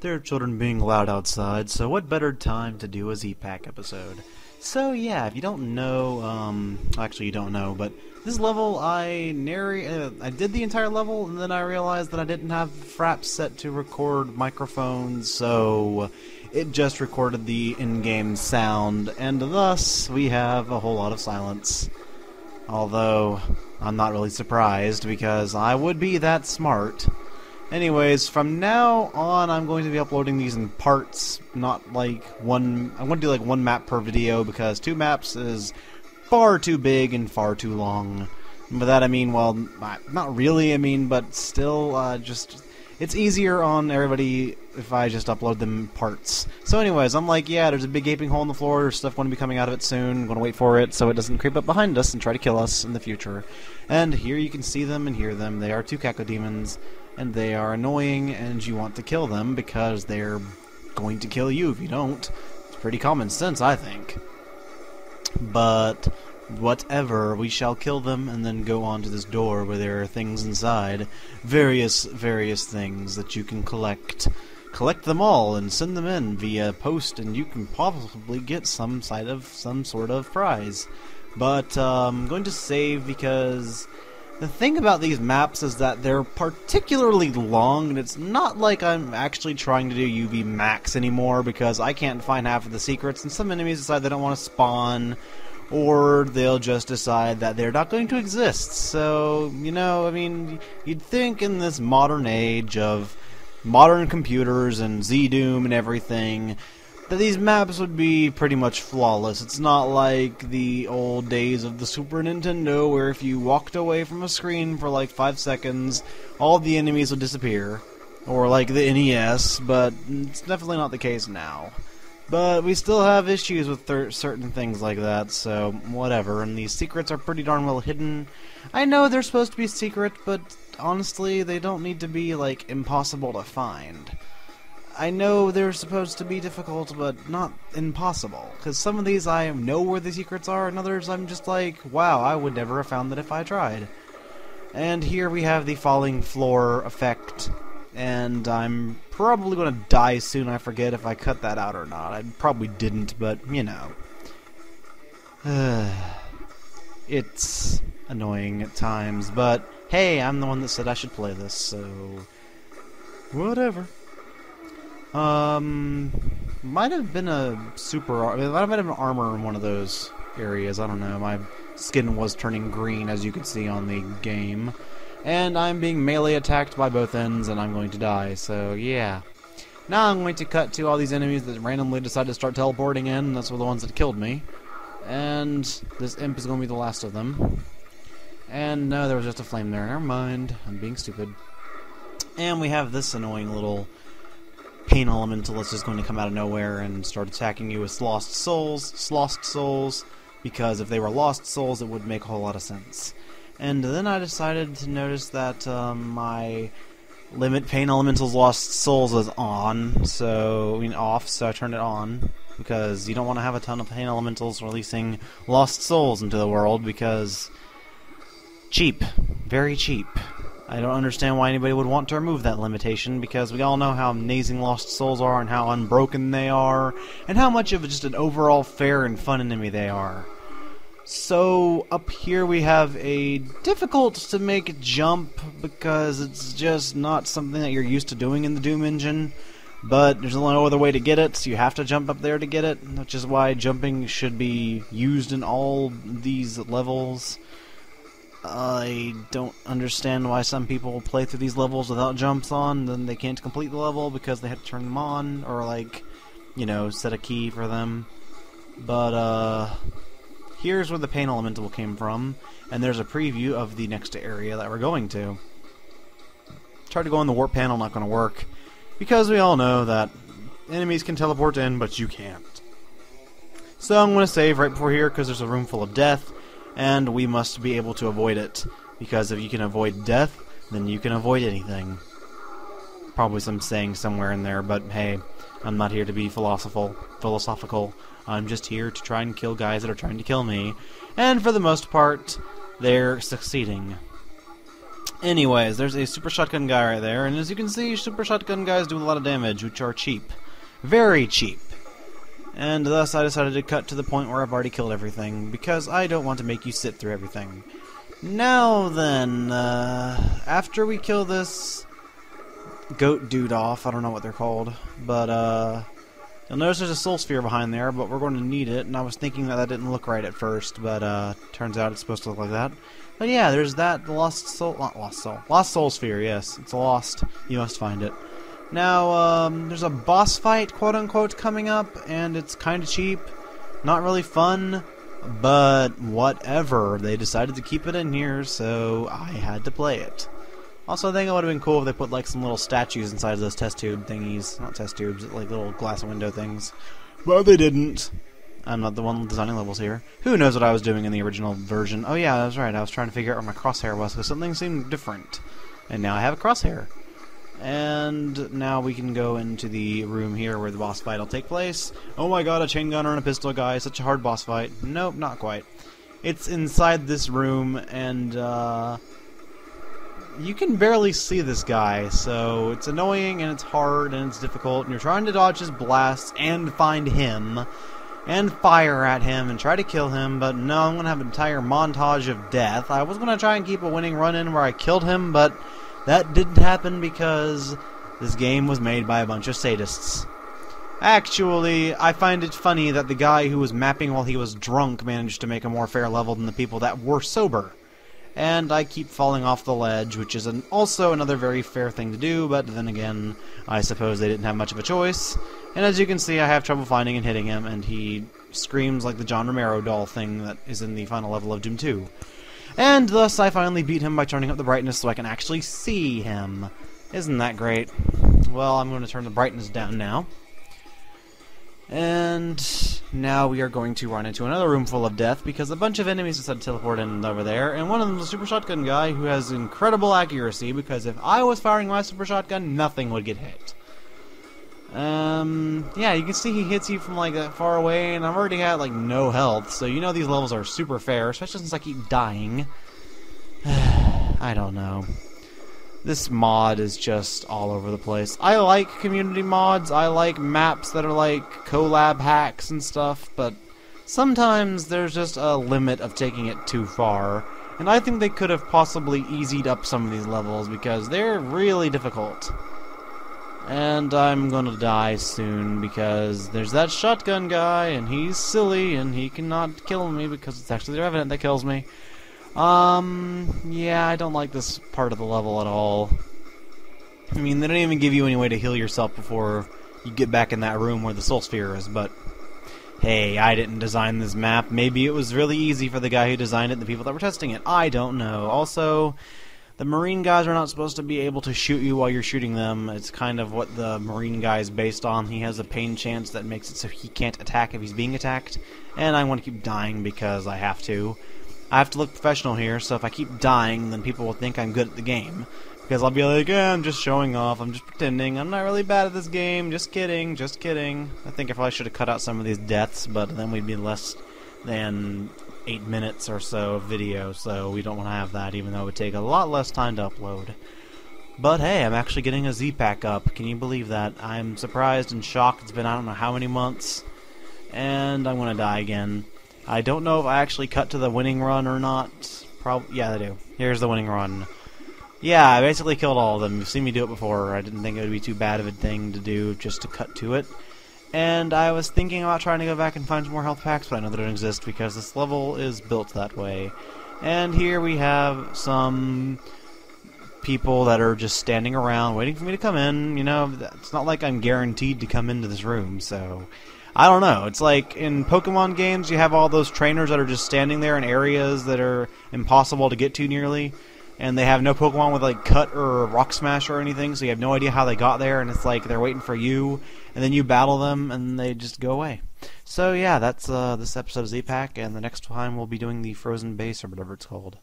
There are children being loud outside, so what better time to do a ZPACK episode? So yeah, if you don't know, actually you don't know, but this level I did the entire level, and then I realized that I didn't have fraps set to record microphones, so it just recorded the in-game sound, and thus we have a whole lot of silence. Although, I'm not really surprised, because I would be that smart. Anyways, from now on, I'm going to be uploading these in parts, not like one. I'm going to do like one map per video because 2 maps is far too big and far too long. And by that I mean, well, not really. I mean, but still, it's easier on everybody if I just upload them in parts. So, anyways, I'm like, yeah, there's a big gaping hole in the floor. There's stuff going to be coming out of it soon. I'm going to wait for it so it doesn't creep up behind us and try to kill us in the future. And here you can see them and hear them. They are 2 cacodemons. And they are annoying, and you want to kill them because they're going to kill you if you don't. It's pretty common sense, I think. But whatever, we shall kill them and then go on to this door where there are things inside. Various things that you can collect. Collect them all and send them in via post, and you can possibly get some sort of prize. But I'm going to save because the thing about these maps is that they're particularly long, and it's not like I'm actually trying to do UV max anymore because I can't find half of the secrets, and some enemies decide they don't want to spawn, or they'll just decide that they're not going to exist. So, you know, I mean, you'd think in this modern age of modern computers and Z-Doom and everything that these maps would be pretty much flawless. It's not like the old days of the Super Nintendo where if you walked away from a screen for like 5 seconds, all the enemies would disappear. Or like the NES, but it's definitely not the case now. But we still have issues with certain things like that, so whatever. And these secrets are pretty darn well hidden. I know they're supposed to be secret, but honestly, they don't need to be like impossible to find. I know they're supposed to be difficult, but not impossible. Because some of these I know where the secrets are, and others I'm just like, wow, I would never have found that if I tried. And here we have the falling floor effect, and I'm probably going to die soon. I forget if I cut that out or not. I probably didn't, but, you know. It's annoying at times, but hey, I'm the one that said I should play this, so whatever. Might have been a might have been armor in one of those areas. I don't know. My skin was turning green, as you can see on the game. And I'm being melee attacked by both ends, and I'm going to die, so yeah. Now I'm going to cut to all these enemies that randomly decide to start teleporting in, and that's the ones that killed me. And this imp is going to be the last of them. And no, there was just a flame there. Never mind. I'm being stupid. And we have this annoying little pain elemental that's just going to come out of nowhere and start attacking you with lost souls, because if they were lost souls, it would make a whole lot of sense. And then I decided to notice that my limit pain elemental's lost souls was off, so I turned it on, because you don't want to have a ton of pain elementals releasing lost souls into the world, because cheap, very cheap. I don't understand why anybody would want to remove that limitation, because we all know how amazing Lost Souls are and how unbroken they are, and how much of just an overall fair and fun enemy they are. So, up here we have a difficult to make jump, because it's just not something that you're used to doing in the Doom engine, but there's no other way to get it, so you have to jump up there to get it, which is why jumping should be used in all these levels. I don't understand why some people play through these levels without jumps on, then they can't complete the level because they had to turn them on, or like, you know, set a key for them. But, here's where the pain elemental came from, and there's a preview of the next area that we're going to. Tried to go in the warp panel, not going to work, because we all know that enemies can teleport in, but you can't. So I'm going to save right before here, because there's a room full of death, and we must be able to avoid it, because if you can avoid death, then you can avoid anything. Probably some saying somewhere in there, but hey, I'm not here to be philosophical. I'm just here to try and kill guys that are trying to kill me, and for the most part, they're succeeding. Anyways, there's a super shotgun guy right there, and as you can see, super shotgun guys do a lot of damage, which are cheap. Very cheap. And thus I decided to cut to the point where I've already killed everything, because I don't want to make you sit through everything. Now then, after we kill this goat dude off, I don't know what they're called, but you'll notice there's a soul sphere behind there, but we're going to need it, and I was thinking that didn't look right at first, but turns out it's supposed to look like that. But yeah, there's that, the lost soul sphere, yes, it's lost, you must find it. Now, there's a boss fight, quote-unquote, coming up, and it's kind of cheap, not really fun, but whatever, they decided to keep it in here, so I had to play it. Also, I think it would have been cool if they put, like, some little statues inside of those test tube thingies, not test tubes, like little glass window things, but they didn't. I'm not the one designing levels here. Who knows what I was doing in the original version? Oh yeah, that's right, I was trying to figure out where my crosshair was, because something seemed different. And now I have a crosshair. And now we can go into the room here where the boss fight will take place. Oh my god, a chain gunner and a pistol guy, such a hard boss fight. Nope, not quite. It's inside this room, and you can barely see this guy, so it's annoying, and it's hard, and it's difficult, and you're trying to dodge his blasts, and find him, and fire at him and try to kill him, but no, I'm going to have an entire montage of death. I was going to try and keep a winning run in where I killed him, but that didn't happen because this game was made by a bunch of sadists. Actually, I find it funny that the guy who was mapping while he was drunk managed to make a more fair level than the people that were sober. And I keep falling off the ledge, which is also another very fair thing to do, but then again, I suppose they didn't have much of a choice. And as you can see, I have trouble finding and hitting him, and he screams like the John Romero doll thing that is in the final level of Doom 2. And thus, I finally beat him by turning up the brightness so I can actually see him. Isn't that great? Well, I'm going to turn the brightness down now. And now we are going to run into another room full of death because a bunch of enemies decided to teleport in over there, and one of them is a super shotgun guy who has incredible accuracy because if I was firing my super shotgun, nothing would get hit. Yeah, you can see he hits you from like that far away, and I've already had like no health, so you know these levels are super fair, especially since I keep dying. I don't know. This mod is just all over the place. I like community mods, I like maps that are like collab hacks and stuff, but sometimes there's just a limit of taking it too far. And I think they could have possibly easied up some of these levels because they're really difficult. And I'm gonna die soon because there's that shotgun guy and he's silly and he cannot kill me because it's actually the Revenant that kills me. Yeah, I don't like this part of the level at all. I mean, they don't even give you any way to heal yourself before you get back in that room where the soul sphere is, but hey, I didn't design this map. Maybe it was really easy for the guy who designed it and the people that were testing it. I don't know. Also, the Marine guys are not supposed to be able to shoot you while you're shooting them. It's kind of what the Marine guy is based on. He has a pain chance that makes it so he can't attack if he's being attacked, and I want to keep dying because I have to. I have to look professional here, so if I keep dying, then people will think I'm good at the game. Because I'll be like, I'm just showing off, I'm just pretending, I'm not really bad at this game, just kidding, just kidding. I think I probably should have cut out some of these deaths, but then we'd be less than 8 minutes or so of video, so we don't want to have that, even though it would take a lot less time to upload. But hey, I'm actually getting a ZPACK up, can you believe that? I'm surprised and shocked, it's been I don't know how many months, and I'm gonna die again. I don't know if I actually cut to the winning run or not. Yeah, I do. Here's the winning run. Yeah, I basically killed all of them. You've seen me do it before. I didn't think it would be too bad of a thing to do just to cut to it. And I was thinking about trying to go back and find some more health packs, but I know they don't exist because this level is built that way. And here we have some people that are just standing around waiting for me to come in. You know, it's not like I'm guaranteed to come into this room, so I don't know. It's like in Pokemon games, you have all those trainers that are just standing there in areas that are impossible to get to nearly, and they have no Pokemon with like Cut or Rock Smash or anything, so you have no idea how they got there, and it's like they're waiting for you, and then you battle them, and they just go away. So yeah, that's this episode of ZPACK, and the next time we'll be doing the Frozen Base or whatever it's called.